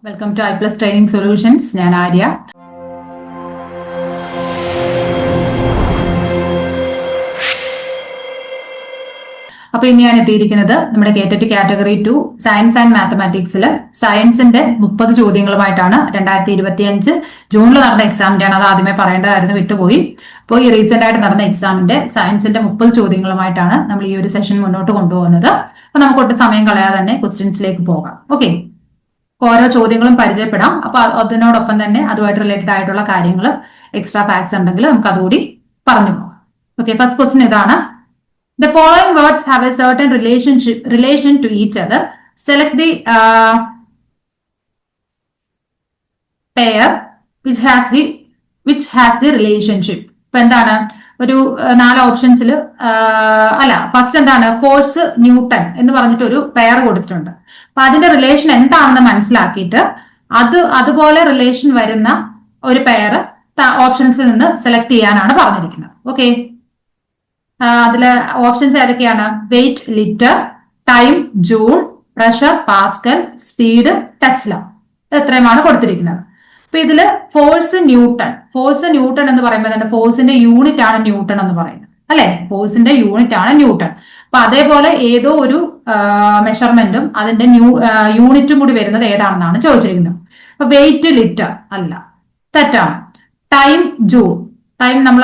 Welcome to iPlus training solutions. ഞാൻ ആര്യ. അപ്പൊ ഇനി ഞാൻ എത്തിയിരിക്കുന്നത് നമ്മുടെ കേറ്ററ്റ് കാറ്റഗറി 2 സയൻസ് ആൻഡ് മാത്തമാറ്റിക്സിൽ സയൻസിന്റെ 30 ചോദ്യങ്ങളുമായിട്ടാണ്. 2025 ജൂണിൽ നടന്ന എക്സാമിന്റെ ആണ്. അത് ആദ്യമേ പറയേണ്ടതായിരുന്നു, വിട്ടുപോയി. അപ്പോൾ ഈ റീസെന്റ് ആയിട്ട് നടന്ന എക്സാമിന്റെ സയൻസിന്റെ 30 ചോദ്യങ്ങളുമായിട്ടാണ് നമ്മൾ ഈ ഒരു സെഷൻ മുന്നോട്ട് കൊണ്ടുപോകുന്നത്. അപ്പൊ നമുക്ക് ഒട്ടും സമയം കളയാതെ തന്നെ ക്വസ്റ്റ്യൻസിലേക്ക് പോകാം. ഓക്കെ, ഓരോ ചോദ്യങ്ങളും പരിചയപ്പെടാം. അപ്പൊ അതിനോടൊപ്പം തന്നെ അതുമായിട്ട് റിലേറ്റഡ് ആയിട്ടുള്ള കാര്യങ്ങൾ, എക്സ്ട്രാ ഫാക്ട്സ് ഉണ്ടെങ്കിൽ നമുക്ക് അതുകൂടി പറഞ്ഞു പോകാം. ഓക്കെ, ഫസ്റ്റ് ക്വസ്റ്റ്യൻ ഇതാണ്. The following words have a certain relation to each other. Select the pair which has the relationship. ഇപ്പൊ എന്താണ് ഒരു 4 ഓപ്ഷൻസിൽ അല്ല, ഫസ്റ്റ് എന്താണ്, ഫോഴ്സ് ന്യൂട്ടൺ എന്ന് പറഞ്ഞിട്ട് ഒരു പെയർ കൊടുത്തിട്ടുണ്ട്. അപ്പൊ അതിന്റെ റിലേഷൻ എന്താണെന്ന് മനസ്സിലാക്കിയിട്ട് അതുപോലെ റിലേഷൻ വരുന്ന ഒരു പെയർ ഓപ്ഷൻസിൽ നിന്ന് സെലക്ട് ചെയ്യാനാണ് പറഞ്ഞിരിക്കുന്നത്. ഓക്കെ, അതില് ഓപ്ഷൻസ് ഏതൊക്കെയാണ്? Weight litre, time joule, pressure pascal, speed tesla. ഇത്രയുമാണ് കൊടുത്തിരിക്കുന്നത്. അപ്പൊ ഇതില് ഫോഴ്സ് ന്യൂട്ടൺ എന്ന് പറയുമ്പോൾ തന്നെ ഫോഴ്സിന്റെ യൂണിറ്റ് ആണ് ന്യൂട്ടൺ എന്ന് പറയുന്നത്, അല്ലെ? ഫോഴ്സിന്റെ യൂണിറ്റ് ആണ് ന്യൂട്ടൺ. അപ്പൊ അതേപോലെ ഏതോ ഒരു മെഷർമെന്റും അതിന്റെ യൂണിറ്റും കൂടി വരുന്നത് ഏതാണെന്നാണ് ചോദിച്ചിരിക്കുന്നത്. അപ്പൊ വെയിറ്റ് ലിറ്റർ അല്ല, തെറ്റാണ്. ടൈം ജൂൾ, ടൈം നമ്മൾ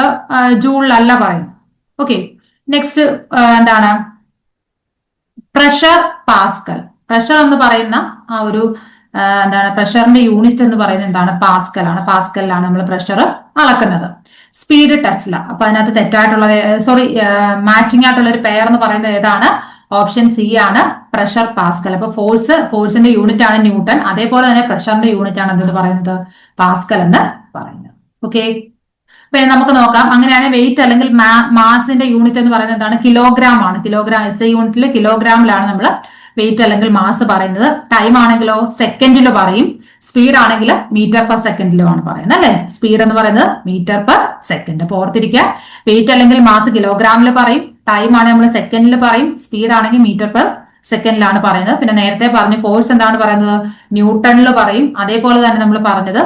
ജൂളിലല്ല പറയുന്നത്. ഓക്കെ, നെക്സ്റ്റ് എന്താണ്? Pressure Pascal. പ്രഷർ എന്ന് പറയുന്ന ആ ഒരു എന്താണ്, പ്രഷറിന്റെ യൂണിറ്റ് എന്ന് പറയുന്നത് എന്താണ്? പാസ്കൽ ആണ്. പാസ്കലിലാണ് നമ്മൾ പ്രഷർ അളക്കുന്നത്. Speed Tesla. അപ്പൊ അതിനകത്ത് തെറ്റായിട്ടുള്ളത്, മാച്ചിങ് ആയിട്ടുള്ള ഒരു പെയർ എന്ന് പറയുന്നത് ഏതാണ്? ഓപ്ഷൻ സി ആണ്, പ്രഷർ പാസ്കൽ. അപ്പൊ ഫോഴ്സിന്റെ യൂണിറ്റ് ആണ് ന്യൂട്ടൺ, അതേപോലെ തന്നെ പ്രഷറിന്റെ യൂണിറ്റ് ആണ് എന്തെന്ന് പറയുന്നത്? പാസ്കൽ എന്ന് പറയുന്നത്. ഓക്കെ, പിന്നെ നമുക്ക് നോക്കാം. അങ്ങനെയാണ് വെയിറ്റ് അല്ലെങ്കിൽ മാസിന്റെ യൂണിറ്റ് എന്ന് പറയുന്നത് എന്താണ്? കിലോഗ്രാം ആണ്. കിലോഗ്രാം, SI യൂണിറ്റിൽ കിലോഗ്രാമിലാണ് നമ്മൾ വെയിറ്റ് അല്ലെങ്കിൽ മാസ് പറയുന്നത്. ടൈം ആണെങ്കിലോ സെക്കൻഡിൽ പറയും. സ്പീഡ് ആണെങ്കിൽ മീറ്റർ പെർ സെക്കൻഡിലുമാണ് പറയുന്നത്, അല്ലെ? സ്പീഡ് എന്ന് പറയുന്നത് മീറ്റർ പെർ സെക്കൻഡ്. അപ്പൊ ഓർത്തിരിക്കുക, വെയിറ്റ് അല്ലെങ്കിൽ മാസ് കിലോഗ്രാമിൽ പറയും, ടൈം ആണെങ്കിൽ നമ്മൾ സെക്കൻഡിൽ പറയും, സ്പീഡ് ആണെങ്കിൽ മീറ്റർ പെർ സെക്കൻഡിലാണ് പറയുന്നത്. പിന്നെ നേരത്തെ പറഞ്ഞ ഫോഴ്സ് എന്താണ് പറയുന്നത്? ന്യൂട്ടണിൽ പറയും. അതേപോലെ തന്നെ നമ്മൾ പറഞ്ഞത്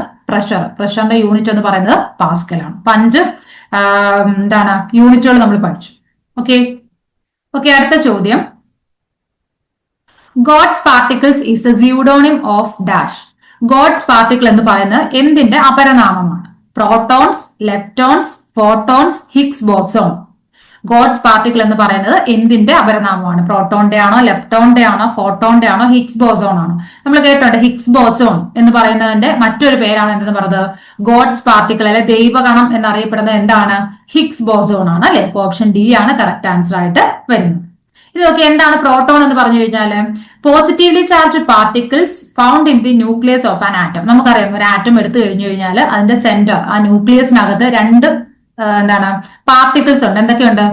പ്രഷറിന്റെ യൂണിറ്റ് എന്ന് പറയുന്നത് പാസ്കലാണ്. 5 എന്താണ് യൂണിറ്റുകൾ നമ്മൾ പഠിച്ചു. ഓക്കെ, അടുത്ത ചോദ്യം. God's particles is a pseudonym of dash. God's particle എന്ന് പറയുന്നത് എന്തിന്റെ അപരനാമമാണ്? Protons, leptons, photons, Higgs boson. God's particle എന്ന് പറയുന്നത് എന്തിന്റെ അപരനാമമാണ്? പ്രോട്ടോണിന്റെ ആണോ, ലെപ്റ്റോണിന്റെ ആണോ, ഫോട്ടോണിന്റെ ആണോ, ഹിഗ്സ് ബോസോൺ ആണോ? നമ്മൾ കേട്ടോണ്ട് ഹിഗ്സ് ബോസോൺ എന്ന് പറയുന്നതിന്റെ മറ്റൊരു പേരാണ് എന്തെന്ന് പറയുന്നത്? ഗോഡ്സ് പാർട്ടിക്കിൾ അല്ലെ ദൈവകണം എന്നറിയപ്പെടുന്നത് എന്താണ്? ഹിഗ്സ് ബോസോൺ ആണ്, അല്ലെ? ഓപ്ഷൻ ഡി ആണ് കറക്റ്റ് ആൻസർ ആയിട്ട് വരുന്നത്. ഇതൊക്കെ എന്താണ് പ്രോട്ടോൺ എന്ന് പറഞ്ഞു കഴിഞ്ഞാല്? Positively charged particles found in the nucleus of an atom. നമുക്കറിയാം, ഒരു ആറ്റം എടുത്തു കഴിഞ്ഞു കഴിഞ്ഞാൽ അതിന്റെ സെന്റർ, ആ ന്യൂക്ലിയസിനകത്ത് 2 എന്താണ് പാർട്ടിക്കിൾസ് ഉണ്ട്. എന്തൊക്കെയുണ്ട്?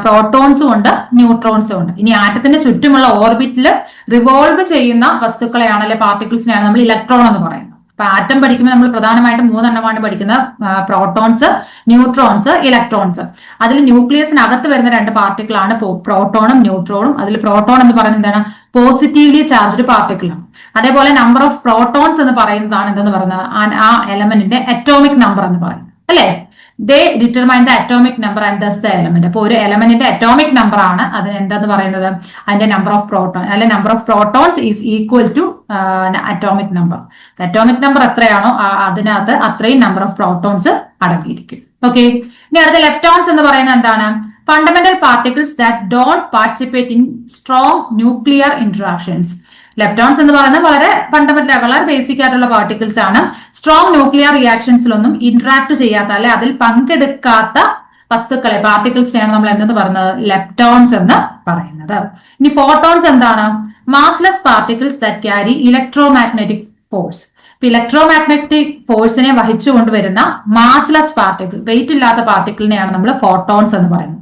പ്രോട്ടോൺസും ഉണ്ട്, ന്യൂട്രോൺസും ഉണ്ട്. ഇനി ആറ്റത്തിന്റെ ചുറ്റുമുള്ള ഓർബിറ്റിൽ റിവോൾവ് ചെയ്യുന്ന വസ്തുക്കളെയാണ്, അല്ലെ പാർട്ടിക്കിൾസിനെയാണ് നമ്മൾ ഇലക്ട്രോൺ എന്ന് പറയുന്നത്. അപ്പൊ ആറ്റം പഠിക്കുമ്പോൾ നമ്മൾ പ്രധാനമായിട്ടും 3 എണ്ണമാണ് പഠിക്കുന്നത്: പ്രോട്ടോൺസ്, ന്യൂട്രോൺസ്, ഇലക്ട്രോൺസ്. അതിൽ ന്യൂക്ലിയസിനകത്ത് വരുന്ന 2 പാർട്ടിക്കിൾ ആണ് പ്രോട്ടോണും ന്യൂട്രോണും. അതിൽ പ്രോട്ടോൺ എന്ന് പറയുന്നത് എന്താണ്? പോസിറ്റീവ്ലി ചാർജ്ഡ് പാർട്ടിക്കിൾ ആണ്. അതേപോലെ നമ്പർ ഓഫ് പ്രോട്ടോൺസ് എന്ന് പറയുന്നതാണ് എന്തെന്ന് പറയുന്നത്? ആ എലമെന്റിന്റെ അറ്റോമിക് നമ്പർ എന്ന് പറയുന്നത്, അല്ലെ? They determine the atomic number and thus the element. അപ്പൊ ഒരു എലമെന്റിന്റെ അറ്റോമിക് നമ്പർ ആണ് അതിന് എന്താന്ന് പറയുന്നത്? അതിന്റെ നമ്പർ ഓഫ് പ്രോട്ടോൺ, അല്ലെ number of protons is equal to atomic number. Atomic number എത്രയാണോ അതിനകത്ത് അത്രയും നമ്പർ ഓഫ് പ്രോട്ടോൺസ് അടങ്ങിയിരിക്കും. ഓക്കെ, ഇനി അടുത്ത ലെപ്റ്റോൺസ് എന്ന് പറയുന്നത് എന്താണ്? Fundamental particles that don't participate in strong nuclear interactions. Leptons എന്ന് പറയുന്നത് വളരെ ഫണ്ടമെന്റൽ, വളരെ ബേസിക് ആയിട്ടുള്ള പാർട്ടിക്കിൾസ് ആണ്. സ്ട്രോങ് ന്യൂക്ലിയർ റിയാക്ഷൻസിലൊന്നും ഇന്ററാക്ട് ചെയ്യാത്ത, അല്ലെ അതിൽ പങ്കെടുക്കാത്ത വസ്തുക്കളെ, പാർട്ടിക്കിൾസിനെയാണ് നമ്മൾ എന്തെന്ന് പറയുന്നത്? ലെപ്റ്റോൺസ് എന്ന് പറയുന്നത്. ഇനി ഫോട്ടോൺസ് എന്താണ്? Massless particles that carry electromagnetic force. Electromagnetic ഫോഴ്സിനെ വഹിച്ചുകൊണ്ടുവരുന്ന മാസ്ലെസ് പാർട്ടിക്കിൾ, വെയിറ്റ് ഇല്ലാത്ത പാർട്ടിക്കിളിനെയാണ് നമ്മൾ ഫോട്ടോൺസ് എന്ന് പറയുന്നത്.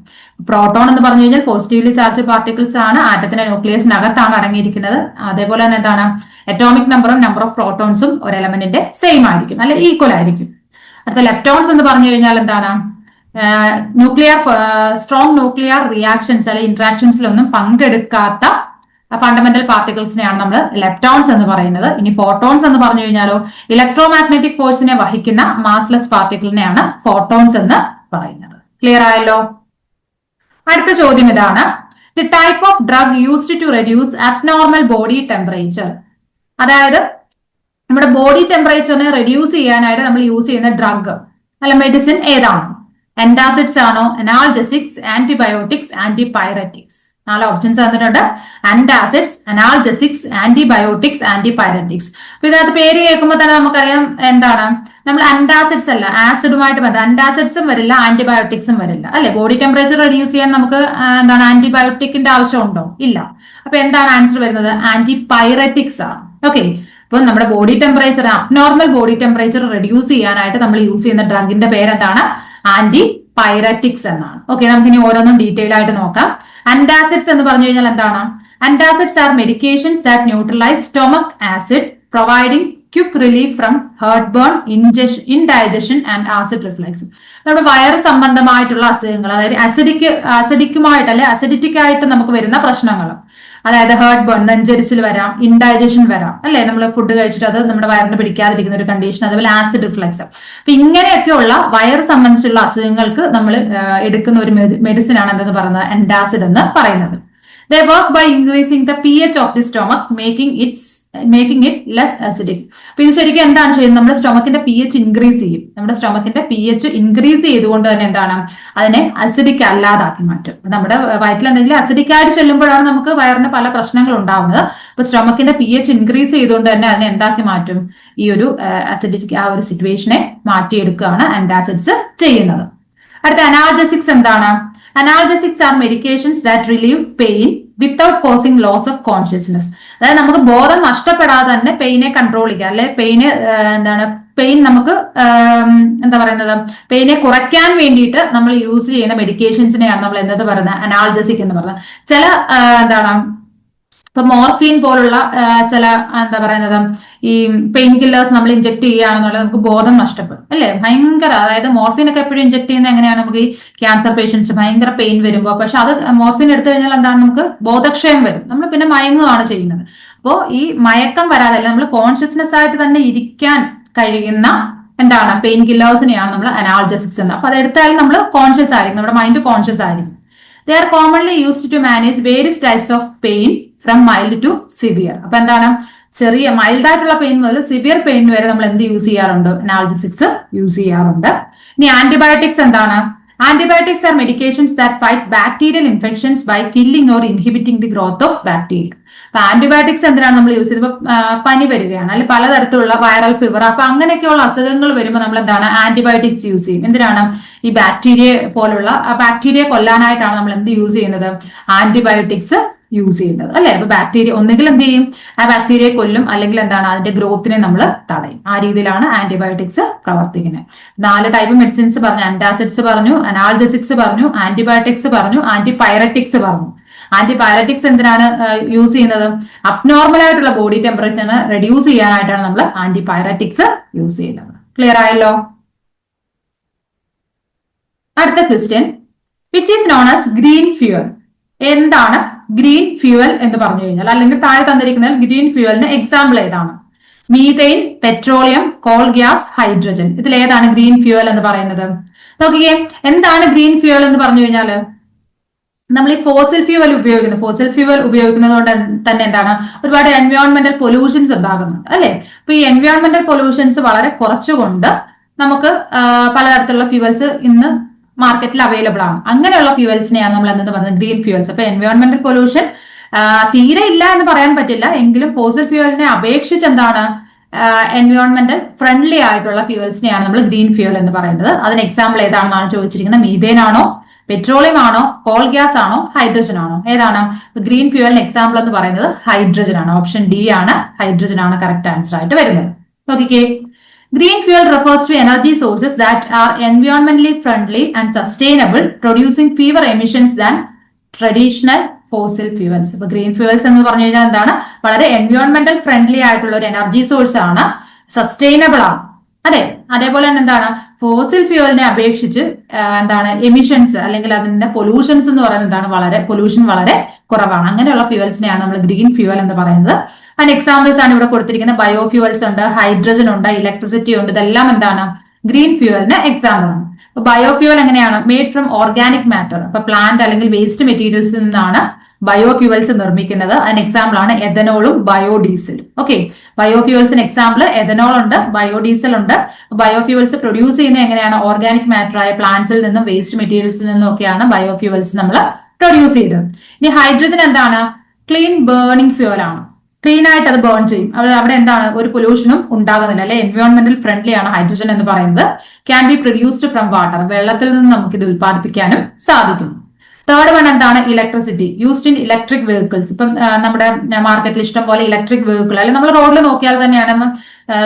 പ്രോട്ടോൺ എന്ന് പറഞ്ഞു കഴിഞ്ഞാൽ പോസിറ്റീവ്ലി ചാർജ് പാർട്ടിക്കിൾസ് ആണ്, ആറ്റത്തിന്റെ ന്യൂക്ലിയസിനകത്താണ് അടങ്ങിയിരിക്കുന്നത്. അതേപോലെ തന്നെ എന്താണ്? അറ്റോമിക് നമ്പറും നമ്പർ ഓഫ് പ്രോട്ടോൺസും ഒരു എലമെന്റിന്റെ സെയിം ആയിരിക്കും, അല്ലെ ഈക്വൽ ആയിരിക്കും. അടുത്ത ലെപ്റ്റോൺസ് എന്ന് പറഞ്ഞു കഴിഞ്ഞാൽ എന്താണ്? സ്ട്രോങ് ന്യൂക്ലിയർ റിയാക്ഷൻസ്, അല്ലെ ഇന്ററാക്ഷൻസിലൊന്നും പങ്കെടുക്കാത്ത ഫണ്ടമെന്റൽ പാർട്ടിക്കിൾസിനെയാണ് നമ്മൾ ലെപ്റ്റോൺസ് എന്ന് പറയുന്നത്. ഇനി ഫോട്ടോൺസ് എന്ന് പറഞ്ഞു കഴിഞ്ഞാലോ ഇലക്ട്രോ മാഗ്നറ്റിക് ഫോഴ്സിനെ വഹിക്കുന്ന മാസ്ലെസ് പാർട്ടിക്കിളിനെയാണ് ഫോട്ടോൺസ് എന്ന് പറയുന്നത്. ക്ലിയർ ആയല്ലോ? അടുത്ത ചോദ്യം ഇതാണ്, the type of drug used to reduce abnormal body temperature. അതായത് നമ്മുടെ ബോഡി ടെമ്പറേച്ചറിനെ റെഡ്യൂസ് ചെയ്യാനായിട്ട് നമ്മൾ യൂസ് ചെയ്യുന്ന ഡ്രഗ് അല്ല മെഡിസിൻ ഏതാണ്? ആന്റാസിഡ്സ് ആണോ, അനാൾജസിക്സ്, ആന്റിബയോട്ടിക്സ്, ആന്റിപൈററ്റിക്സ്? 4 ഓപ്ഷൻസ് തന്നിട്ടുണ്ട്. Antacids, analgesics, antibiotics, ആന്റിപൈററ്റിക്സ്. അപ്പൊ ഇതിനകത്ത് പേര് കേൾക്കുമ്പോൾ തന്നെ നമുക്കറിയാം എന്താണ്, നമ്മൾ ആന്റാസിഡ്സ് അല്ല ആസിഡുമായിട്ട് ബന്ധം. ആന്റാസിഡ്സും വരില്ല, ആന്റിബയോട്ടിക്സും വരില്ല അല്ലെ. ബോഡി ടെമ്പറേച്ചർ റെഡ്യൂസ് ചെയ്യാൻ നമുക്ക് എന്താണ് ആന്റിബയോട്ടിക്കിന്റെ ആവശ്യമുണ്ടോ? ഇല്ല. അപ്പൊ എന്താണ് ആൻസർ വരുന്നത്? ആന്റിപൈററ്റിക്സ് ആണ്. ഓക്കെ, അപ്പൊ നമ്മുടെ body temperature abnormal body temperature reduce ചെയ്യാനായിട്ട് നമ്മൾ യൂസ് ചെയ്യുന്ന ഡ്രഗിന്റെ പേരെന്താണ്? ആന്റിപൈററ്റിക്സ് എന്നാണ്. ഓക്കെ, നമുക്ക് ഇനി ഓരോന്നും ഡീറ്റെയിൽ ആയിട്ട് നോക്കാം. ആന്റാസിഡ്സ് എന്ന് പറഞ്ഞു കഴിഞ്ഞാൽ എന്താണ്? Antacids are medications that neutralize stomach acid providing quick relief from heartburn, indigestion and acid reflux. നമ്മുടെ വയറ് സംബന്ധമായിട്ടുള്ള അസുഖങ്ങൾ, അതായത് അസിഡിക്കുമായിട്ട് അല്ലെ അസിഡിറ്റിക് ആയിട്ട് നമുക്ക് വരുന്ന പ്രശ്നങ്ങൾ, അതായത് ഹേർട്ട് ബേൺ നെഞ്ചരിച്ചിൽ വരാം, ഇൻഡൈജഷൻ വരാം അല്ലെ, നമ്മൾ ഫുഡ് കഴിച്ചിട്ട് അത് നമ്മുടെ വയറിന് പിടിക്കാതിരിക്കുന്ന ഒരു കണ്ടീഷൻ, അതുപോലെ ആസിഡ് റിഫ്ലക്സ്. അപ്പൊ ഇങ്ങനെയൊക്കെയുള്ള വയറ് സംബന്ധിച്ചുള്ള അസുഖങ്ങൾക്ക് നമ്മൾ എടുക്കുന്ന ഒരു മെഡിസിൻ ആണ് എന്തെന്ന് പറയുന്നത്? ആന്റാസിഡ് എന്ന് പറയുന്നത്. They work by increasing the pH of the stomach, making it less acidic. അപ്പൊ ഇത് ശരിക്കും എന്താണ് ചെയ്യുന്നത്? നമ്മുടെ സ്റ്റൊമക്കിന്റെ pH ഇൻക്രീസ് ചെയ്യും. നമ്മുടെ സ്റ്റൊമക്കിന്റെ pH ഇൻക്രീസ് ചെയ്തുകൊണ്ട് തന്നെ എന്താണ് അതിനെ അസിഡിക് അല്ലാതാക്കി മാറ്റും. നമ്മുടെ വയറ്റിൽ എന്തെങ്കിലും അസിഡിക് ആയിട്ട് ചെല്ലുമ്പോഴാണ് നമുക്ക് വയറിന് പല പ്രശ്നങ്ങൾ ഉണ്ടാവുന്നത്. അപ്പൊ സ്റ്റൊമക്കിന്റെ pH ഇൻക്രീസ് ചെയ്തുകൊണ്ട് തന്നെ അതിനെ എന്താക്കി മാറ്റും? ഈ ഒരു അസിഡിക് ആ ഒരു സിറ്റുവേഷനെ മാറ്റിയെടുക്കുകയാണ് ആന്റാസിഡ്സ് ചെയ്യുന്നത്. അടുത്ത അനാൾജസിക്സ് എന്താണ്? Analgesics are medications that relieve pain without causing loss of consciousness. അതായത് നമുക്ക് ബോധം നഷ്ടപ്പെടാതെ തന്നെ പെയിനെ കൺട്രോൾ ചെയ്യുക, അല്ലെ പെയിൻ നമുക്ക് എന്താ പറയുന്നത്, പെയിനെ കുറയ്ക്കാൻ വേണ്ടിയിട്ട് നമ്മൾ യൂസ് ചെയ്യുന്ന മെഡിക്കേഷൻസിനെയാണ് നമ്മൾ എന്ത് പറയുന്നത്? അനാൾജസിക് എന്ന് പറയുന്നത്. ചില ഇപ്പൊ മോർഫീൻ പോലുള്ള ചില എന്താ പറയുന്നത് ഈ പെയിൻ കില്ലേഴ്സ് നമ്മൾ ഇഞ്ചെക്ട് ചെയ്യുകയാണെന്നുള്ളത് നമുക്ക് ബോധം നഷ്ടപ്പെടും അല്ലെ, ഭയങ്കര. അതായത് മോർഫീൻ ഒക്കെ എപ്പോഴും ഇഞ്ചെക്ട് ചെയ്യുന്നത് എങ്ങനെയാണ്? നമുക്ക് ഈ ക്യാൻസർ പേഷ്യൻസ് ഭയങ്കര പെയിൻ വരുമ്പോൾ, പക്ഷെ അത് മോർഫീൻ എടുത്തു കഴിഞ്ഞാൽ എന്താണ്, നമുക്ക് ബോധക്ഷയം വരും, നമ്മൾ പിന്നെ മയങ്ങുകയാണ് ചെയ്യുന്നത്. അപ്പോൾ ഈ മയക്കം വരാതെ നമ്മൾ കോൺഷ്യസ്നെസ് ആയിട്ട് തന്നെ ഇരിക്കാൻ കഴിയുന്ന എന്താണ് പെയിൻ കില്ലേഴ്സിനെയാണ് നമ്മൾ അനാൾജസിക്സ് എന്ന്. അപ്പൊ അത് എടുത്താലും നമ്മൾ കോൺഷ്യസ് ആയിരിക്കും, നമ്മുടെ മൈൻഡ് കോൺഷ്യസ് ആയിരിക്കും. They are commonly used to manage various types of pain from mild to severe. അപ്പൊ എന്താണ്, ചെറിയ മൈൽഡ് ആയിട്ടുള്ള പെയിൻ മുതൽ സിവിയർ പെയിൻ വരെ നമ്മൾ എന്ത് യൂസ് ചെയ്യാറുണ്ട്? അനാൾജസിക്സ് യൂസ് ചെയ്യാറുണ്ട്. ഇനി ആന്റിബയോട്ടിക്സ് എന്താണ്? Antibiotics are medications that fight bacterial infections by killing or inhibiting the growth of bacteria. അപ്പൊ ആന്റിബയോട്ടിക്സ് എന്തിനാണ് നമ്മൾ യൂസ് ചെയ്യുന്നത്? ഇപ്പൊ പനി വരികയാണ്, അല്ലെങ്കിൽ പലതരത്തിലുള്ള വൈറൽ ഫീവർ, അപ്പൊ അങ്ങനെയൊക്കെയുള്ള അസുഖങ്ങൾ വരുമ്പോൾ നമ്മൾ എന്താണ് ആന്റിബയോട്ടിക്സ് യൂസ് ചെയ്യും. എന്തിനാണ്? ഈ ബാക്ടീരിയ പോലുള്ള ബാക്ടീരിയ കൊല്ലാനായിട്ടാണ് നമ്മൾ എന്ത് യൂസ് ചെയ്യുന്നത്? ആന്റിബയോട്ടിക്സ് യൂസ് ചെയ്യുന്നത് അല്ലെ. അപ്പൊ ബാക്ടീരിയ ഒന്നുകിൽ എന്ത് ചെയ്യും? ആ ബാക്ടീരിയയെ കൊല്ലും, അല്ലെങ്കിൽ എന്താണ് അതിന്റെ ഗ്രോത്തിനെ നമ്മൾ തടയും. ആ രീതിയിലാണ് ആന്റിബയോട്ടിക്സ് പ്രവർത്തിക്കുന്നത്. 4 ടൈപ്പ് മെഡിസിൻസ് പറഞ്ഞു. ആന്റാസിഡ്സ് പറഞ്ഞു, അനാൾജസിക്സ് പറഞ്ഞു, ആന്റിബയോട്ടിക്സ് പറഞ്ഞു, ആന്റിപൈററ്റിക്സ് പറഞ്ഞു. ആന്റിപൈററ്റിക്സ് എന്തിനാണ് യൂസ് ചെയ്യുന്നത്? അബ്നോർമൽ ആയിട്ടുള്ള ബോഡി ടെമ്പറേച്ചറിനെ റെഡ്യൂസ് ചെയ്യാനായിട്ടാണ് നമ്മൾ ആന്റിപൈററ്റിക്സ് യൂസ് ചെയ്യുന്നത്. ക്ലിയർ ആയല്ലോ? അടുത്ത question, which is known as green fuel. എന്താണ് ഗ്രീൻ ഫ്യൂവൽ എന്ന് പറഞ്ഞു കഴിഞ്ഞാൽ, അല്ലെങ്കിൽ താഴെ തന്നിരിക്കുന്ന ഗ്രീൻ ഫ്യൂവലിന് എക്സാമ്പിൾ ഏതാണ്? Methane, petroleum, coal gas, hydrogen. ഇതിൽ ഏതാണ് ഗ്രീൻ ഫ്യൂവൽ എന്ന് പറയുന്നത്? നോക്കിക്കേ, എന്താണ് ഗ്രീൻ ഫ്യൂവൽ എന്ന് പറഞ്ഞു കഴിഞ്ഞാൽ, നമ്മൾ ഈ ഫോസിൽ ഫ്യൂവൽ ഉപയോഗിക്കുന്നത് കൊണ്ട് തന്നെ എന്താണ് ഒരുപാട് എൻവയോൺമെന്റൽ പൊല്യൂഷൻസ് ഉണ്ടാകുന്നുണ്ട് അല്ലെ. അപ്പൊ ഈ എൻവയോൺമെന്റൽ പൊല്യൂഷൻസ് വളരെ കുറച്ചുകൊണ്ട് നമുക്ക് പലതരത്തിലുള്ള ഫ്യൂവൽസ് ഇന്ന് മാർക്കറ്റിൽ അവൈലബിൾ ആണ്. അങ്ങനെയുള്ള ഫ്യൂവൽസിനെയാണ് നമ്മൾ എന്തെന്ന് പറയുന്നത്? Green fuels. അപ്പൊ എൻവയോൺമെന്റൽ പൊല്യൂഷൻ തീരെ ഇല്ല എന്ന് പറയാൻ പറ്റില്ല, എങ്കിലും ഫോസിൽ ഫ്യൂവലിനെ അപേക്ഷിച്ച് എന്താണ് എൻവയോൺമെന്റൽ ഫ്രണ്ട്ലി ആയിട്ടുള്ള ഫ്യൂവൽസിനെയാണ് നമ്മൾ ഗ്രീൻ ഫ്യൂവൽ എന്ന് പറയുന്നത്. അതിന് എക്സാമ്പിൾ ഏതാണെന്നാണ് ചോദിച്ചിരിക്കുന്നത്. മീഥേൻ ആണോ, പെട്രോളിയം ആണോ, കോൾ ഗ്യാസ് ആണോ, ഹൈഡ്രജൻ ആണോ? ഏതാണ് ഗ്രീൻ ഫ്യൂവലിന് എക്സാമ്പിൾ എന്ന് പറയുന്നത്? ഹൈഡ്രജൻ ആണ്. ഓപ്ഷൻ ഡി ആണ്, ഹൈഡ്രജൻ ആണ് കറക്റ്റ് ആൻസർ ആയിട്ട് വരുന്നത്. നോക്കിക്കേ, green fuel refers to energy sources that are environmentally friendly and sustainable, producing fewer emissions than traditional fossil fuels. ഇപ്പൊ ഗ്രീൻ ഫ്യൂവൽസ് എന്ന് പറഞ്ഞു കഴിഞ്ഞാൽ എന്താണ്? വളരെ എൻവയോൺമെന്റൽ ഫ്രണ്ട്ലി ആയിട്ടുള്ള ഒരു എനർജി സോഴ്സ് ആണ്, സസ്റ്റൈനബിൾ ആണ് അതെ, അതേപോലെ തന്നെ എന്താണ് ഫോസിൽ ഫ്യൂവലിനെ അപേക്ഷിച്ച് എന്താണ് എമിഷൻസ് അല്ലെങ്കിൽ അതിന്റെ പൊല്യൂഷൻസ് എന്ന് പറയുന്നത് എന്താണ് പൊല്യൂഷൻ വളരെ കുറവാണ്. അങ്ങനെയുള്ള ഫ്യൂവൽസിനെയാണ് നമ്മൾ ഗ്രീൻ ഫ്യൂവൽ എന്ന് പറയുന്നത്. അതിന് എക്സാമ്പിൾസ് ആണ് ഇവിടെ കൊടുത്തിരിക്കുന്നത്. ബയോ ഫ്യൂവൽസ് ഉണ്ട്, ഹൈഡ്രജൻ ഉണ്ട്, ഇലക്ട്രിസിറ്റി ഉണ്ട്. ഇതെല്ലാം എന്താണ് ഗ്രീൻ ഫ്യൂവലിന് എക്സാമ്പിൾ ആണ്. ബയോ ഫ്യൂവൽ എങ്ങനെയാണ് മെയ്ഡ് ഫ്രം ഓർഗാനിക് മാറ്റർ. അപ്പൊ പ്ലാന്റ് അല്ലെങ്കിൽ വേസ്റ്റ് മെറ്റീരിയൽസിൽ നിന്നാണ് ബയോഫ്യൂവൽസ് നിർമ്മിക്കുന്നത്. അതിന് എക്സാമ്പിൾ ആണ് എഥനോളും ബയോഡീസലും. ഓക്കെ, ബയോഫ്യൂവൽസിന് എക്സാമ്പിൾ എഥനോൾ ഉണ്ട്, ബയോഡീസൽ ഉണ്ട്. ബയോഫ്യൂവൽസ് പ്രൊഡ്യൂസ് ചെയ്യുന്നത് എങ്ങനെയാണ് ഓർഗാനിക് മാറ്റർ ആയ പ്ലാന്റ്സിൽ നിന്നും വേസ്റ്റ് മെറ്റീരിയൽസിൽ നിന്നും ഒക്കെയാണ് ബയോഫ്യൂവൽസ് നമ്മൾ പ്രൊഡ്യൂസ് ചെയ്തത്. ഇനി ഹൈഡ്രജൻ എന്താണ് ക്ലീൻ ബേണിംഗ് ഫ്യൂവൽ ആണ്. ക്ലീൻ ആയിട്ട് അത് ബേൺ ചെയ്യും. അവിടെ എന്താണ് ഒരു പൊല്യൂഷനും ഉണ്ടാകുന്നില്ല, അല്ലെ എൻവയോൺമെന്റൽ ഫ്രണ്ട്ലി ആണ് ഹൈഡ്രജൻ എന്ന് പറയുന്നത്. Can be produced from water, വെള്ളത്തിൽ നിന്ന് നമുക്ക് ഇത് ഉത്പാദിപ്പിക്കാനും സാധിക്കും. തേർഡ് വൺ എന്താണ് electricity used in electric vehicles. ഇപ്പം നമ്മുടെ മാർക്കറ്റിൽ ഇഷ്ടം പോലെ ഇലക്ട്രിക് വെഹിക്കിൾ അല്ലെങ്കിൽ നമ്മൾ റോഡിൽ നോക്കിയാൽ തന്നെയാണ്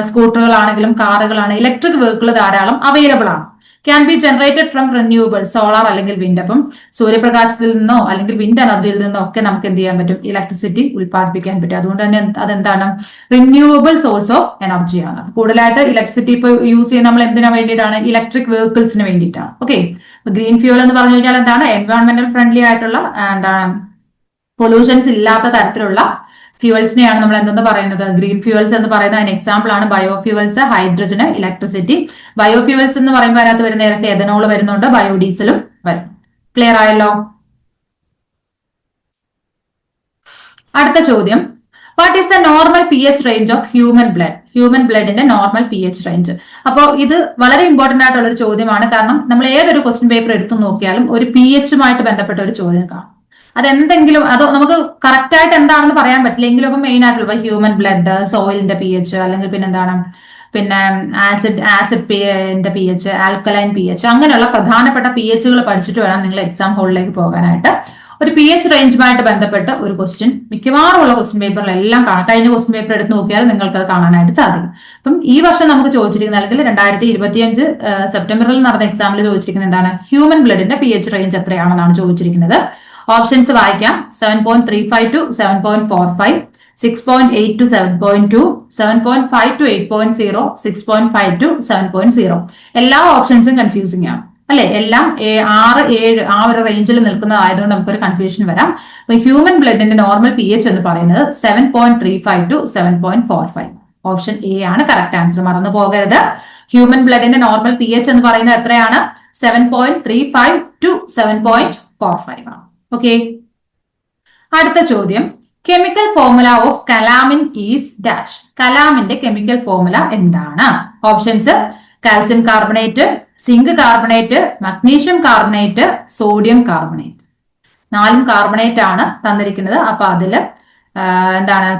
സ്കൂട്ടറുകളാണെങ്കിലും കാറുകളാണ് ഇലക്ട്രിക് വെഹിക്കിൾ ധാരാളം അവൈലബിൾ ആണ്. Can be generated from renewable solar അല്ലെങ്കിൽ വിൻഡ്. അപ്പം സൂര്യപ്രകാശത്തിൽ നിന്നോ അല്ലെങ്കിൽ വിൻഡ് എനർജിയിൽ നിന്നോ ഒക്കെ നമുക്ക് എന്ത് ചെയ്യാൻ പറ്റും ഇലക്ട്രിസിറ്റി ഉത്പാദിപ്പിക്കാൻ പറ്റും. അതുകൊണ്ട് തന്നെ അതെന്താണ് റിന്യൂവബിൾ സോഴ്സ് ഓഫ് എനർജിയാണ്. കൂടുതലായിട്ട് ഇലക്ട്രിസിറ്റി ഇപ്പൊ യൂസ് ചെയ്യുന്ന നമ്മൾ എന്തിനു വേണ്ടിയിട്ടാണ് ഇലക്ട്രിക് വെഹിക്കിൾസിന് വേണ്ടിയിട്ടാണ്. ഓക്കെ, ഗ്രീൻ ഫ്യൂവൽ എന്ന് പറഞ്ഞു കഴിഞ്ഞാൽ എന്താണ് എൻവയോൺമെന്റൽ ഫ്രണ്ട്ലി ആയിട്ടുള്ള എന്താണ് പൊല്യൂഷൻസ് ഇല്ലാത്ത തരത്തിലുള്ള ഫ്യൂവൽസിനെയാണ് നമ്മൾ എന്തെന്ന് പറയുന്നത് ഗ്രീൻ ഫ്യൂവൽസ് എന്ന് പറയുന്നത്. അതിന് എക്സാമ്പിൾ ആണ് ബയോഫ്യൂവൽസ്, ഹൈഡ്രജന്, ഇലക്ട്രിസിറ്റി. ബയോഫ്യൂവൽസ് എന്ന് പറയുമ്പോൾ അതിനകത്ത് വരുന്ന ഏതൊക്കെ എഥനോൾ വരുന്നുണ്ട്, ബയോഡീസലും വരും. ക്ലിയർ ആയല്ലോ? അടുത്ത ചോദ്യം, what is the normal P H range of human blood? Human ബ്ലഡിന്റെ നോർമൽ പി എച്ച് റേഞ്ച്. അപ്പോൾ ഇത് വളരെ ഇമ്പോർട്ടന്റ് ആയിട്ടുള്ള ഒരു ചോദ്യമാണ്. കാരണം നമ്മൾ ഏതൊരു ക്വസ്റ്റ്യൻ പേപ്പർ എടുത്തു നോക്കിയാലും ഒരു പി എച്ചുമായിട്ട് ബന്ധപ്പെട്ട ഒരു ചോദ്യം കാണും. അതെന്തെങ്കിലും അത് നമുക്ക് കറക്റ്റ് ആയിട്ട് എന്താണെന്ന് പറയാൻ പറ്റില്ല എങ്കിലും ഇപ്പൊ മെയിൻ ആയിട്ടുള്ള ഹ്യൂമൻ ബ്ലഡ്, സോയിലിന്റെ പി എച്ച്, അല്ലെങ്കിൽ പിന്നെ എന്താണ് ആസിഡിന്റെ P H, alkaline P H, അങ്ങനെയുള്ള പ്രധാനപ്പെട്ട പി എച്ചുകൾ പഠിച്ചിട്ട് വേണം നിങ്ങൾ എക്സാം ഹോളിലേക്ക് പോകാനായിട്ട്. ഒരു പി എച്ച് റേഞ്ചുമായിട്ട് ബന്ധപ്പെട്ട് ഒരു ക്വസ്റ്റ്യൻ മിക്കവാറും ഉള്ള ക്വസ്റ്റ്യൻ പേപ്പറിലെല്ലാം കാണാം. കഴിഞ്ഞ ക്വസ്റ്റ്യൻ പേപ്പർ എടുത്ത് നോക്കിയാൽ നിങ്ങൾക്ക് അത് കാണാനായിട്ട് സാധിക്കും. അപ്പം ഈ വർഷം നമുക്ക് ചോദിച്ചിരിക്കുന്നത് അല്ലെങ്കിൽ 2025 സെപ്റ്റംബറിൽ നടന്ന എക്സാമിൽ ചോദിച്ചിരിക്കുന്നത് എന്താണ് ഹ്യൂമൻ ബ്ലഡിന്റെ പി എച്ച് റേഞ്ച് എത്രയാണെന്നാണ് ചോദിച്ചിരിക്കുന്നത്. ഓപ്ഷൻസ് വായിക്കാം. 7.35 to 7.45, 6.8 to 7.2, 7.5 to 8.0, 6.5 to 7.0. എല്ലാ ഓപ്ഷൻസും കൺഫ്യൂസിംഗ് ആണ്, അല്ലെ? എല്ലാം 6, 7 ആ ഒരു റേഞ്ചിൽ നിൽക്കുന്നതായതുകൊണ്ട് നമുക്കൊരു കൺഫ്യൂഷൻ വരാം. അപ്പൊ ഹ്യൂമൻ ബ്ലഡിന്റെ നോർമൽ പി എച്ച് എന്ന് പറയുന്നത് 7.35 to 7.45. ഓപ്ഷൻ എ ആണ് കറക്റ്റ് ആൻസർ. മറന്നു പോകരുത്. ഹ്യൂമൻ ബ്ലഡിന്റെ നോർമൽ പി എച്ച് എന്ന് പറയുന്നത് എത്രയാണ്? 7.35 to 7.45 ആണ്. ഓക്കെ, അടുത്ത ചോദ്യം, chemical formula of calamine is dash. കലാമിന്റെ കെമിക്കൽ ഫോർമുല എന്താണ്? Options calcium carbonate, zinc carbonate, magnesium carbonate, sodium carbonate. 4 carbonate ആണ് തന്നിരിക്കുന്നത്. അപ്പൊ അതില് എന്താണ്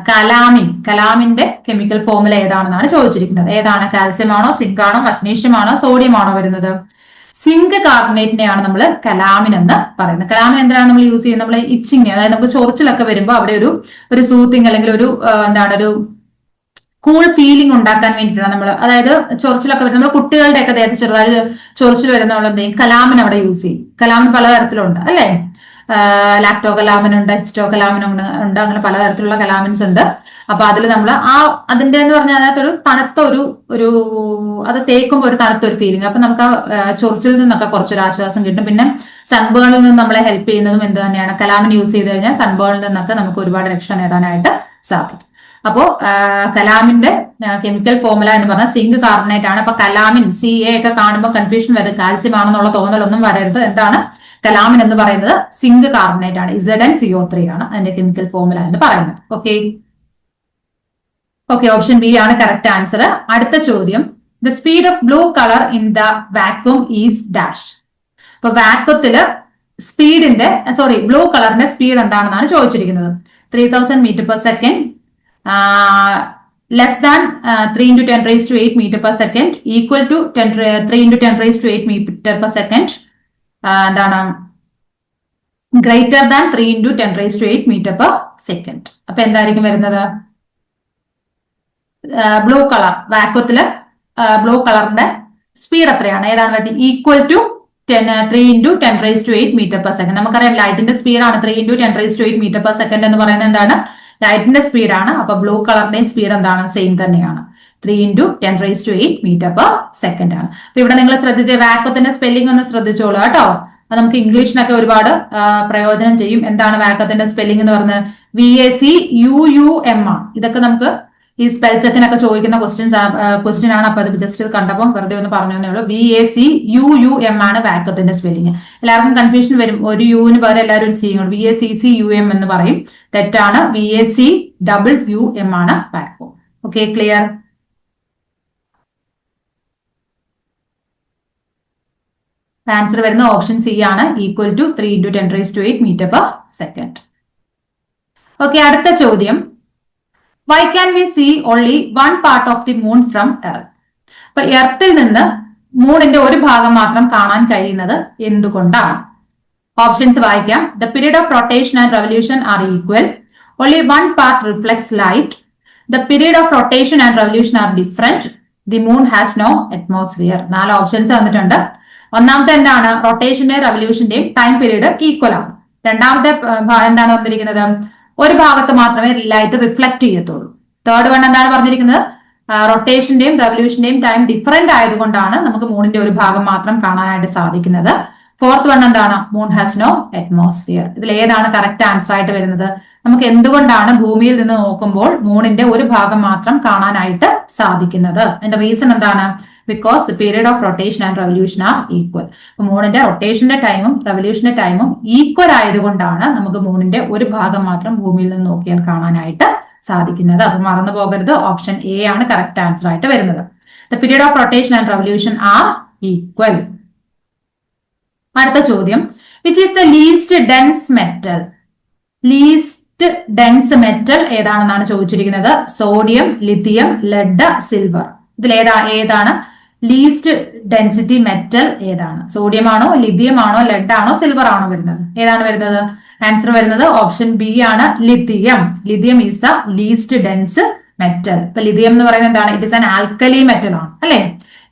കലാമിന്റെ കെമിക്കൽ ഫോർമുല ഏതാണെന്നാണ് ചോദിച്ചിരിക്കുന്നത്. ഏതാണ്? കാൽസ്യം ആണോ, സിങ്ക് ആണോ, മഗ്നീഷ്യം ആണോ, സോഡിയം ആണോ വരുന്നത്? സിങ്ക് കാർബണേറ്റിനെയാണ് നമ്മൾ കലാമിൻ എന്ന് പറയുന്നത്. കലാമിൻ എന്തിനാണ് നമ്മൾ യൂസ് ചെയ്യുന്നത്? നമ്മൾ ഇച്ചിങ്, അതായത് നമുക്ക് ചൊറിച്ചിലൊക്കെ വരുമ്പോൾ അവിടെ ഒരു സൂത്തിങ് അല്ലെങ്കിൽ ഒരു ഒരു കൂൾ ഫീലിംഗ് ഉണ്ടാക്കാൻ വേണ്ടിയിട്ടാണ് നമ്മൾ, അതായത് ചൊറിച്ചിലൊക്കെ വരുന്നത് നമ്മൾ കുട്ടികളുടെ ഒക്കെ ദേഹത്ത് ചെറുതായിട്ട് ചൊറിച്ചിൽ വരുന്ന എന്തെങ്കിലും കലാമിൻ അവിടെ യൂസ് ചെയ്യും. കലാമിൻ പലതരത്തിലുണ്ട്, അല്ലെ? ലാക്ടോ കലാമിൻ ഉണ്ട്, ഹിസ്റ്റോ കലാമിൻ ഉണ്ട്, അങ്ങനെ പലതരത്തിലുള്ള കലാമിൻസ് ഉണ്ട്. അപ്പൊ അതിൽ നമ്മൾ അതിന്റെ എന്ന് പറഞ്ഞാൽ അതിനകത്തൊരു തണുത്ത ഒരു അത് തേക്കുമ്പോൾ ഒരു തണുത്ത ഒരു ഫീലിംഗ്. അപ്പൊ നമുക്ക് ആ ചൊറിച്ചിൽ നിന്നൊക്കെ കുറച്ചൊരു ആശ്വാസം കിട്ടും. പിന്നെ സൺബേണിൽ നിന്ന് നമ്മളെ ഹെൽപ്പ് ചെയ്യുന്നതും എന്ത് തന്നെയാണ്? കലാമിൻ യൂസ് ചെയ്ത് കഴിഞ്ഞാൽ സൺബേണിൽ നിന്നൊക്കെ നമുക്ക് ഒരുപാട് രക്ഷ നേടാനായിട്ട് സാധിക്കും. അപ്പോ കലാമിന്റെ കെമിക്കൽ ഫോർമുല എന്ന് പറഞ്ഞാൽ സിങ്ക് കാർബണേറ്റ് ആണ്. അപ്പൊ കലാമിൻ CA ഒക്കെ കാണുമ്പോൾ കൺഫ്യൂഷൻ വരും, കാൽസ്യം ആണെന്നുള്ള തോന്നലൊന്നും വരരുത്. എന്താണ് കലാമിൻ എന്ന് പറയുന്നത്? സിങ്ക് കാർബണേറ്റ് ആണ്. ZnCO3 ആണ് അതിന്റെ കെമിക്കൽ ഫോർമുല എന്ന് പറയുന്നത്. ഓക്കെ, ഓപ്ഷൻ ബി ആണ് കറക്റ്റ് ആൻസർ. അടുത്ത ചോദ്യം, the speed of blue colour in the vacuum is dash. അപ്പൊ വാക്വത്തില് ബ്ലൂ കളറിന്റെ സ്പീഡ് എന്താണെന്നാണ് ചോദിച്ചിരിക്കുന്നത്. 3000 metre per second, less than 3 into 10⁸ metre per second, equal to 3 into 10⁸ metre per second, എന്താണ് greater than 3 into 10⁸ metre per second. അപ്പൊ എന്തായിരിക്കും വരുന്നത്? Blue colour വാക്വത്തില് ബ്ലൂ കളറിന്റെ സ്പീഡ് എത്രയാണ്? ഏതാണ് വരുന്നത്? Equal to 3 into 10⁸ metre per second. നമുക്കറിയാം ലൈറ്റിന്റെ സ്പീഡാണ് 3 into 10⁸ മീറ്റർ പെർ സെക്കൻഡ് എന്ന് പറയുന്നത് എന്താണ്? ലൈറ്റിന്റെ സ്പീഡാണ്. അപ്പൊ ബ്ലൂ കളറിന്റെയും സ്പീഡ് എന്താണ്? സെയിം തന്നെയാണ്. 3 into 10 raised to 8 meter per second ആണ്. അപ്പൊ ഇവിടെ നിങ്ങൾ ശ്രദ്ധിച്ച വാക്കത്തിന്റെ സ്പെല്ലിംഗ് ഒന്ന് ശ്രദ്ധിച്ചോളൂ കേട്ടോ. അത് നമുക്ക് ഇംഗ്ലീഷിനൊക്കെ ഒരുപാട് പ്രയോജനം ചെയ്യും. എന്താണ് വാക്കത്തിന്റെ സ്പെല്ലിംഗ് എന്ന് പറഞ്ഞത്? VACUUM ആണ്. ഇതൊക്കെ നമുക്ക് ഈ സ്പെൽ ചെക്കിനൊക്കെ ചോദിക്കുന്ന ക്വസ്റ്റ്യൻ ആണ്. അപ്പൊ അത് ജസ്റ്റ് കണ്ടപ്പോൾ വെറുതെ ഒന്ന് പറഞ്ഞു തന്നേ ഉള്ളൂ. VACUUM ആണ് വാക്കത്തിന്റെ സ്പെല്ലിംഗ്. എല്ലാവർക്കും കൺഫ്യൂഷൻ വരും, ഒരു യുവിന് പകരം എല്ലാവരും ഒരു സി കൊണ്ട് VACCUM എന്ന് പറയും. തെറ്റാണ്. VACUUM ആണ് വാക്കോ. Okay, clear? ആൻസർ വരുന്ന ഓപ്ഷൻ സി ആണ്, equal to 3 into 10 raised to 8 meter per second. ഓക്കെ, അടുത്ത ചോദ്യം. Why can we see only one part of the moon from Earth? അപ്പൊ എർത്തിൽ നിന്ന് മൂണിന്റെ ഒരു ഭാഗം മാത്രം കാണാൻ കഴിയുന്നത് എന്തുകൊണ്ടാണ്? ഓപ്ഷൻസ് വായിക്കാം. The period of rotation and revolution are equal. Only one part reflects light. The period of rotation and revolution are different. The moon has no atmosphere. 4 options വന്നിട്ടുണ്ട്. ഒന്നാമത്തെ എന്താണ്? റൊട്ടേഷന്റെയും റെവല്യൂഷന്റെയും ടൈം പീരീഡ് ഈക്വൽ ആണ്. രണ്ടാമത്തെ എന്താണ് വന്നിരിക്കുന്നത്? ഒരു ഭാഗത്ത് മാത്രമേ ലൈറ്റ് റിഫ്ലക്ട് ചെയ്യത്തുള്ളൂ. തേർഡ് വൺ എന്താണ് പറഞ്ഞിരിക്കുന്നത്? റൊട്ടേഷന്റെയും റെവല്യൂഷന്റെയും ടൈം ഡിഫറെന്റ് ആയതുകൊണ്ടാണ് നമുക്ക് മൂണിന്റെ ഒരു ഭാഗം മാത്രം കാണാനായിട്ട് സാധിക്കുന്നത്. ഫോർത്ത് വൺ എന്താണ്? Moon has no atmosphere. ഇതിൽ ഏതാണ് കറക്റ്റ് ആൻസർ ആയിട്ട് വരുന്നത്? നമുക്ക് എന്തുകൊണ്ടാണ് ഭൂമിയിൽ നിന്ന് നോക്കുമ്പോൾ മൂണിന്റെ ഒരു ഭാഗം മാത്രം കാണാനായിട്ട് സാധിക്കുന്നത്? അതിന്റെ റീസൺ എന്താണ്? Because the period of rotation and revolution are equal. അപ്പൊ മൂണിന്റെ റൊട്ടേഷന്റെ ടൈമും റെവല്യൂഷന്റെ ടൈമും ഈക്വൽ ആയതുകൊണ്ടാണ് നമുക്ക് മൂണിന്റെ ഒരു ഭാഗം മാത്രം ഭൂമിയിൽ നിന്ന് നോക്കിയാൽ കാണാനായിട്ട് സാധിക്കുന്നത്. അത് മറന്നു പോകരുത്. ഓപ്ഷൻ എ ആണ് കറക്റ്റ് ആൻസർ ആയിട്ട് വരുന്നത്. The period of rotation and revolution are equal. അടുത്ത ചോദ്യം. Which is the least dense metal? Least dense metal ഏതാണെന്നാണ് ചോദിച്ചിരിക്കുന്നത്. Sodium, lithium, lead, silver. ഇതിൽ ഏതാണ് ലീസ്റ്റ് ഡെൻസിറ്റി മെറ്റൽ? ഏതാണ്? സോഡിയം ആണോ, ലിഥിയം ആണോ, ലെഡ് ആണോ, സിൽവർ ആണോ വരുന്നത്? ഏതാണ് വരുന്നത്? ആൻസർ വരുന്നത് ഓപ്ഷൻ ബി ആണ്, lithium. Lithium is the least dense metal. ഇപ്പൊ ലിഥിയം എന്ന് പറയുന്നത് എന്താണ്? It is an alkali metal ആണ്, അല്ലെ?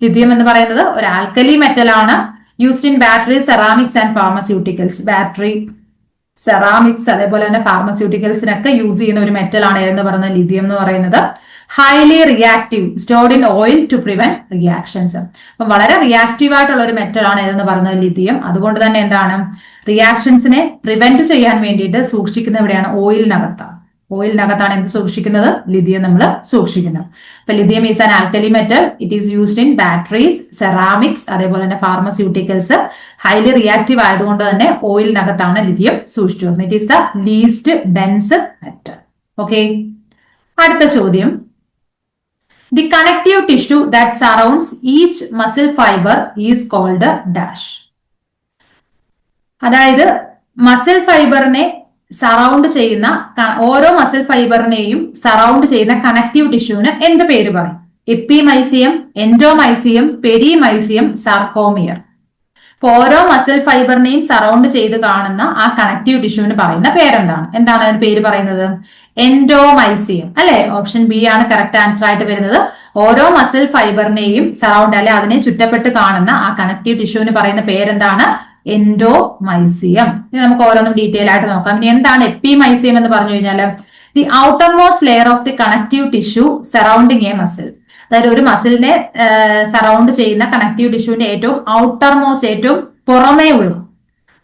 ലിഥിയം എന്ന് പറയുന്നത് ഒരു ആൽക്കലി മെറ്റൽ ആണ്. Used in battery, ceramics and pharmaceuticals. Battery, ceramics അതേപോലെ തന്നെ ഫാർമസ്യൂട്ടിക്കൽസിനൊക്കെ യൂസ് ചെയ്യുന്ന ഒരു മെറ്റൽ ആണ് എന്ന് പറയുന്നത് ലിഥിയം എന്ന് പറയുന്നത്. Highly reactive, stored in oil to prevent reactions. അപ്പൊ വളരെ റിയാക്റ്റീവ് ആയിട്ടുള്ള ഒരു മെറ്റൽ ആണ് ഏതെന്ന് പറയുന്നത് ലിഥിയം. അതുകൊണ്ട് തന്നെ എന്താണ്? റിയാക്ഷൻസിനെ പ്രിവെന്റ് ചെയ്യാൻ വേണ്ടിയിട്ട് സൂക്ഷിക്കുന്ന എവിടെയാണ്? ഓയിലിനകത്താണ്. ഓയിലിനകത്താണ് എന്ത് സൂക്ഷിക്കുന്നത്? ലിഥിയം നമ്മൾ സൂക്ഷിക്കുന്നത്. അപ്പൊ lithium is an alkali metal. It is used in batteries, ceramics അതേപോലെ തന്നെ ഫാർമസ്യൂട്ടിക്കൽസ്. ഹൈലി റിയാക്റ്റീവ് ആയതുകൊണ്ട് തന്നെ ഓയിലിനകത്താണ് ലിഥിയം സൂക്ഷിച്ചു വരുന്നത്. It is the least dense metal. Okay, അടുത്ത ചോദ്യം. The connective tissue that surrounds each muscle fiber is called dash. അതായത് muscle ഫൈബറിനെ surround ചെയ്യുന്ന, ഓരോ മസിൽ ഫൈബറിനെയും സറൗണ്ട് ചെയ്യുന്ന കണക്റ്റീവ് ടിഷ്യൂവിന് എന്ത് പേര് പറയും? എപ്പിമൈസിയം, എൻഡോമൈസിയം, പെരിമൈസിയം, സാർക്കോമിയർ. അപ്പൊ ഓരോ മസിൽ ഫൈബറിനെയും സറൗണ്ട് ചെയ്ത് കാണുന്ന ആ കണക്റ്റീവ് ടിഷ്യൂവിന് പറയുന്ന പേരെന്താണ്? എന്താണ് അതിന് പേര് പറയുന്നത്? എൻഡോമൈസിയം, അല്ലെ? ഓപ്ഷൻ ബി ആണ് കറക്റ്റ് ആൻസർ ആയിട്ട് വരുന്നത്. ഓരോ മസിൽ ഫൈബറിനെയും സറൗണ്ട്, അല്ലെ അതിനെ ചുറ്റപ്പെട്ട് കാണുന്ന ആ കണക്റ്റീവ് ടിഷ്യൂവിന് പറയുന്ന പേരെന്താണ്? എൻഡോമൈസിയം. ഇനി നമുക്ക് ഓരോന്നും ഡീറ്റെയിൽ ആയിട്ട് നോക്കാം. ഇനി എന്താണ് എപ്പിമൈസിയം എന്ന് പറഞ്ഞു കഴിഞ്ഞാൽ? The outer most layer of the connective tissue surrounding a muscle. അതായത് ഒരു മസിലിനെ സറൗണ്ട് ചെയ്യുന്ന കണക്റ്റീവ് ടിഷ്യൂവിന്റെ ഏറ്റവും ഔട്ടർ മോസ്റ്റ്, ഏറ്റവും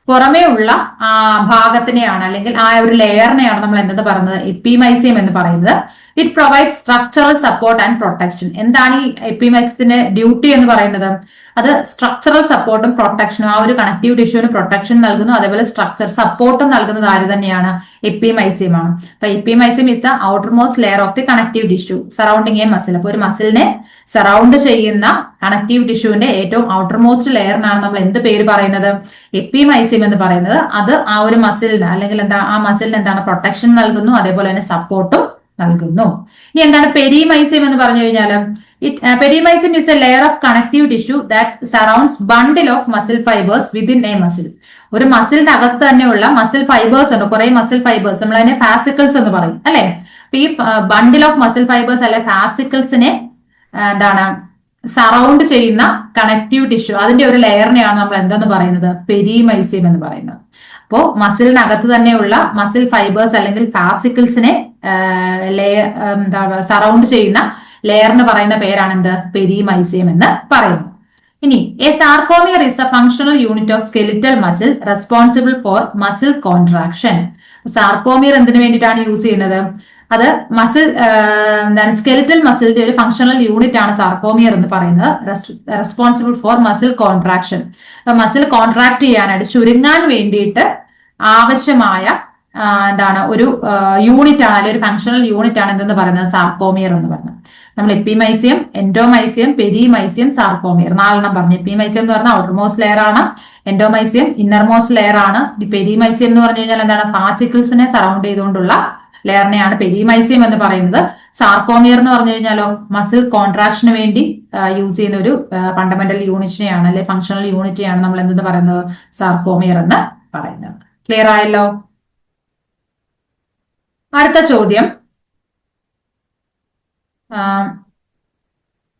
പുറമേ ഉള്ള ആ ഭാഗത്തിനെയാണ്, അല്ലെങ്കിൽ ആ ഒരു ലെയറിനെയാണ് നമ്മൾ എന്തെന്ന് പറയുന്നത്? എപ്പിമൈസിയം എന്ന് പറയുന്നത്. It provide structural support and protection. എന്താണ് ഈ എപ്പിമൈസിയത്തിന്റെ ഡ്യൂട്ടി എന്ന് പറയുന്നത്? അത് സ്ട്രക്ചറൽ സപ്പോർട്ടും പ്രൊട്ടക്ഷനും, ആ ഒരു കണക്റ്റീവ് ടിഷ്യൂവിന് പ്രൊട്ടക്ഷൻ നൽകുന്നു, അതേപോലെ സ്ട്രക്ചർ സപ്പോർട്ടും നൽകുന്നത് ആര് തന്നെയാണ്? എപ്പിമൈസിയം ആണ്. അപ്പൊ epimysium is the outermost layer of the connective tissue surrounding a muscle. അപ്പൊ ഒരു മസിലിനെ സറൗണ്ട് ചെയ്യുന്ന കണക്റ്റീവ് ടിഷ്യൂവിന്റെ ഏറ്റവും ഔട്ടർ മോസ്റ്റ് ലെയറിനാണ് നമ്മൾ എന്ത് പേര് പറയുന്നത്? എപ്പിമൈസിയം എന്ന് പറയുന്നത്. അത് ആ ഒരു മസിലിന്, അല്ലെങ്കിൽ എന്താ, ആ മസിലിന് എന്താണ്? പ്രൊട്ടക്ഷൻ നൽകുന്നു, അതേപോലെ തന്നെ സപ്പോർട്ടും നൽകുന്നു. ഇനി എന്താണ് പെരിമൈസിയം എന്ന് പറഞ്ഞു കഴിഞ്ഞാൽ? Perimysium is a layer of connective tissue that surrounds bundle of muscle fibres within a muscle. ഒരു മസിലിന്റെ അകത്ത് തന്നെയുള്ള മസിൽ ഫൈബേഴ്സ് ഉണ്ട്, കുറെ മസിൽ ഫൈബേഴ്സ്, നമ്മൾ അതിനെ ഫാസിക്കിൾസ് എന്ന് പറയും, അല്ലെ? അപ്പൊ ഈ ബണ്ടിൽ ഓഫ് മസിൽ ഫൈബേഴ്സ് അല്ലെ ഫാസിക്കിൾസിനെ എന്താണ് സറൗണ്ട് ചെയ്യുന്ന കണക്റ്റീവ് ടിഷ്യൂ, അതിന്റെ ഒരു ലെയറിനെയാണ് നമ്മൾ എന്തെന്ന് പറയുന്നത്? പെരിമൈസിയം എന്ന് പറയുന്നത്. അപ്പോ മസിലിനകത്ത് തന്നെയുള്ള മസിൽ ഫൈബേഴ്സ് അല്ലെങ്കിൽ ഫാസിക്കിൾസിനെ സറൗണ്ട് ചെയ്യുന്ന ലെയറിന് പറയുന്ന പേരാണ് എന്ത്? പെരിമൈസിയം എന്ന് പറയുന്നത്. ഇനി a sarcomere is a functional unit of skeletal muscle responsible for muscle contraction. Sarcomere എന്തിനു വേണ്ടിയിട്ടാണ് യൂസ് ചെയ്യുന്നത്? അത് മസിൽ എന്താണ് സ്കെലിറ്റൽ മസിലിന്റെ ഒരു ഫങ്ഷണൽ യൂണിറ്റ് ആണ് സാർകോമിയർ എന്ന് പറയുന്നത്. Responsible for muscle contraction. അപ്പൊ മസിൽ കോൺട്രാക്ട് ചെയ്യാനായിട്ട്, ചുരുങ്ങാൻ വേണ്ടിയിട്ട് ആവശ്യമായ എന്താണ് ഒരു യൂണിറ്റ് ആണ്, അല്ലെങ്കിൽ ഒരു ഫങ്ഷണൽ യൂണിറ്റ് ആണ് എന്തെന്ന് പറയുന്നത്? സാർകോമിയർ എന്ന് പറയുന്നത്. നമ്മൾ എപ്പിമൈസിയം, എൻഡോമൈസിയം, പെരിമൈസിയം, സാർകോമിയർ 4 പറഞ്ഞു. എപ്പിമൈസിയം എന്ന് പറഞ്ഞാൽ ഔട്ടർ മോസ്റ്റ് ലെയർ ആണ്. എൻഡോമൈസിയം ഇന്നർ മോസ്റ്റ് ലെയർ ആണ്. ഈ പെരിമൈസിയം എന്ന് പറഞ്ഞു കഴിഞ്ഞാൽ എന്താണ്? ഫാസിക്കിൾസിനെ സറൗണ്ട് ചെയ്തുകൊണ്ടുള്ള ലെയറിനെയാണ് പെരിമൈസിയം എന്ന് പറയുന്നത്. സാർകോമിയർ എന്ന് പറഞ്ഞു കഴിഞ്ഞാലോ മസിൽ കോൺട്രാക്ഷന് വേണ്ടി യൂസ് ചെയ്യുന്ന ഒരു ഫണ്ടമെന്റൽ യൂണിറ്റിനെയാണ്, അല്ലെ ഫങ്ഷണൽ യൂണിറ്റിനെയാണ് നമ്മൾ എന്തെന്ന് പറയുന്നത്? സാർകോമിയർ എന്ന് പറയുന്നത്. ക്ലിയർ ആയല്ലോ? അടുത്ത ചോദ്യം,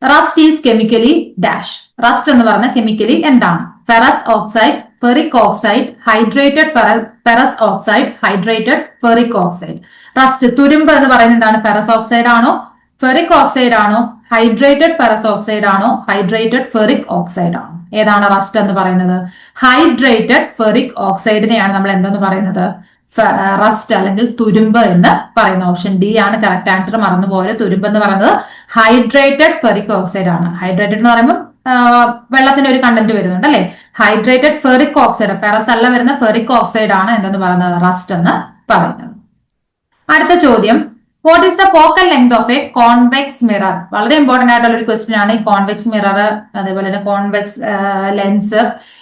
rest is chemically dash. Rest എന്ന് പറഞ്ഞ കെമിക്കലി എന്താണ്? Ferrous oxide, ferric oxide, hydrated ferrous oxide, hydrated ferric oxide. Rest, തുരുമ്പ് എന്ന് പറയുന്നത് എന്താണ്? ഫെറസ് ഓക്സൈഡ് ആണോ, ഫെറിക് ഓക്സൈഡ് ആണോ, ഹൈഡ്രേറ്റഡ് ഫെറസ് ഓക്സൈഡ് ആണോ, ഹൈഡ്രേറ്റഡ് ഫെറിക് ഓക്സൈഡ് ആണോ? ഏതാണ് റസ്റ്റ് എന്ന് പറയുന്നത്? ഹൈഡ്രേറ്റഡ് ഫെറിക് ഓക്സൈഡിനെയാണ് നമ്മൾ എന്തെന്ന് പറയുന്നത്? റസ്റ്റ് അല്ലെങ്കിൽ തുരുമ്പ് എന്ന് പറയുന്ന. ഓപ്ഷൻ ഡി ആണ് കറക്റ്റ് ആൻസർ. മറന്നുപോലെ തുരുമ്പ് എന്ന് പറയുന്നത് ഹൈഡ്രേറ്റഡ് ഫെറിക് ഓക്സൈഡ് ആണ്. ഹൈഡ്രേറ്റഡ് എന്ന് പറയുമ്പോൾ വെള്ളത്തിന്റെ ഒരു കണ്ടന്റ് വരുന്നുണ്ട് അല്ലെ. ഹൈഡ്രേറ്റഡ് ഫെറിക് ഓക്സൈഡ്, ഫെറസ് അല്ല വരുന്ന ഫെറിക് ഓക്സൈഡ് ആണ് എന്തെന്ന് പറയുന്നത്? റസ്റ്റ് എന്ന് പറയുന്നത്. അടുത്ത ചോദ്യം, what is the focal length of A convex mirror? വളരെ ഇമ്പോർട്ടന്റ് ആയിട്ടുള്ള ഒരു ക്വസ്റ്റ്യൻ ആണ് ഈ കോൺവെക്സ് മിറർ, അതേപോലെ തന്നെ കോൺവെക്സ് ലെൻസ്.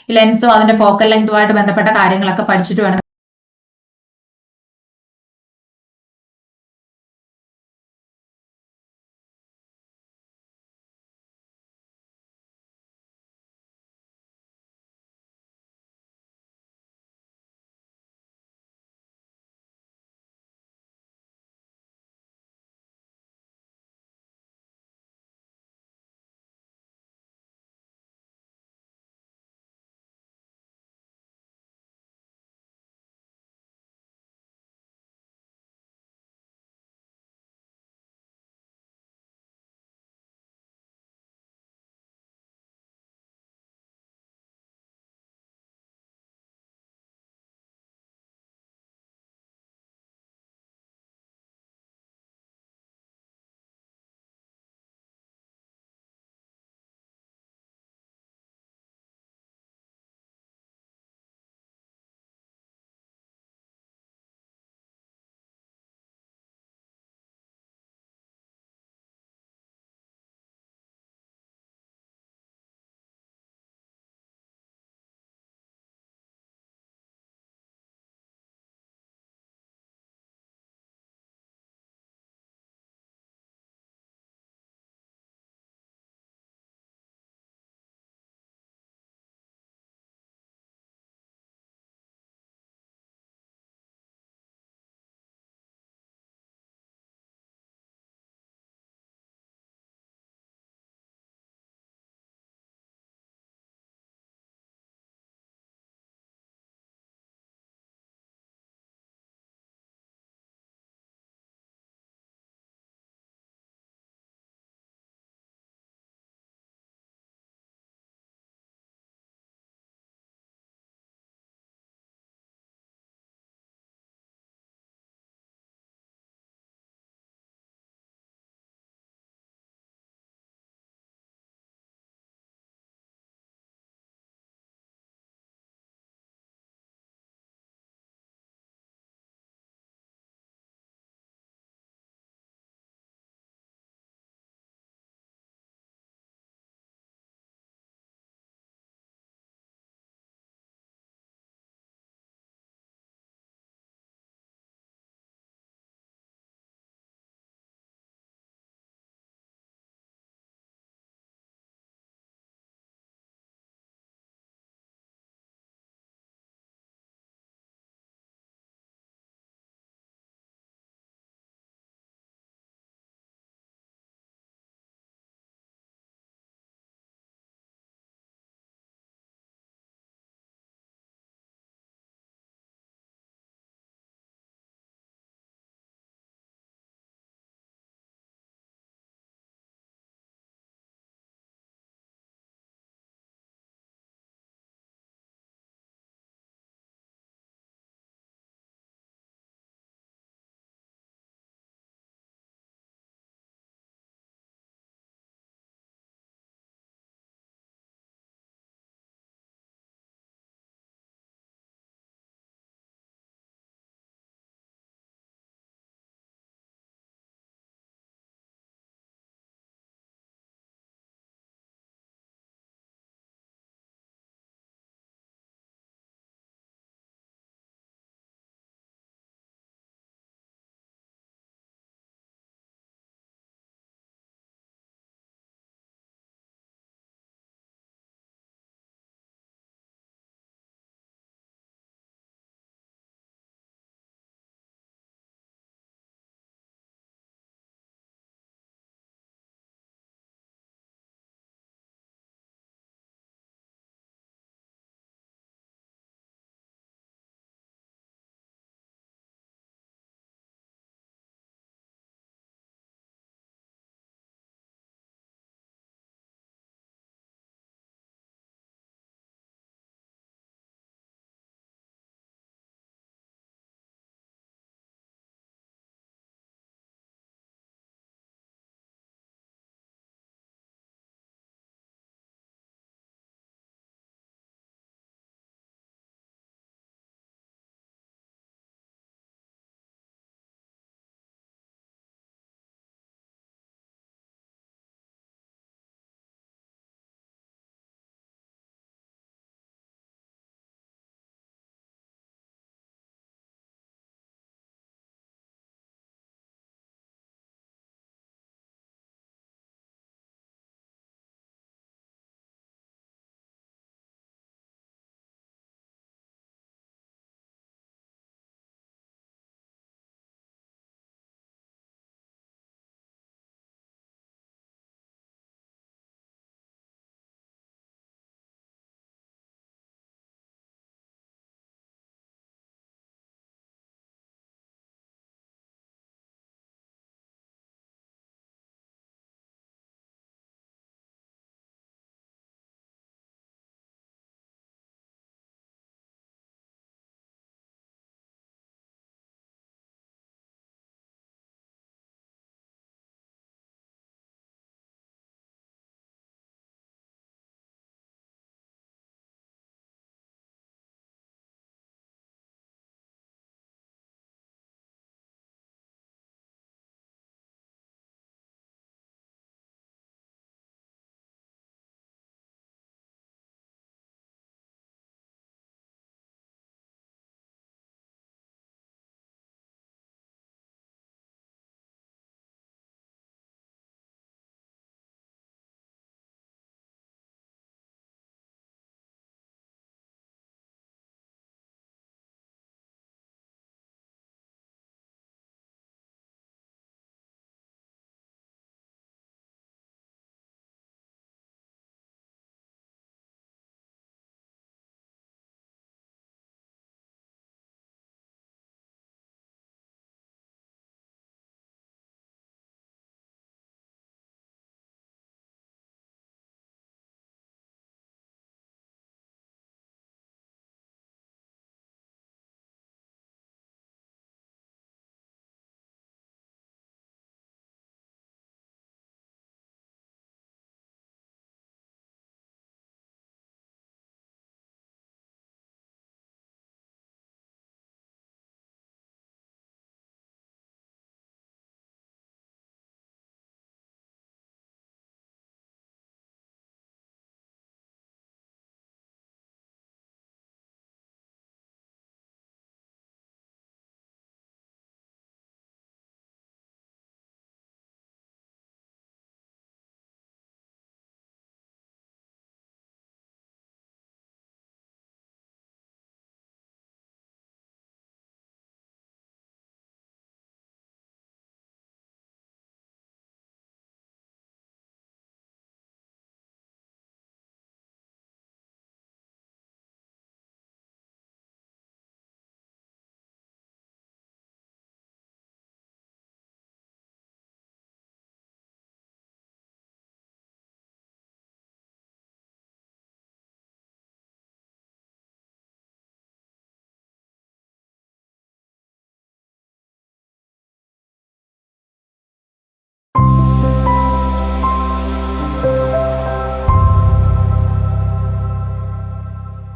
ഈ ലെൻസും അതിന്റെ ഫോക്കൽ ലെങ്തുമായിട്ട് ബന്ധപ്പെട്ട കാര്യങ്ങളൊക്കെ പഠിച്ചിട്ട് വേണം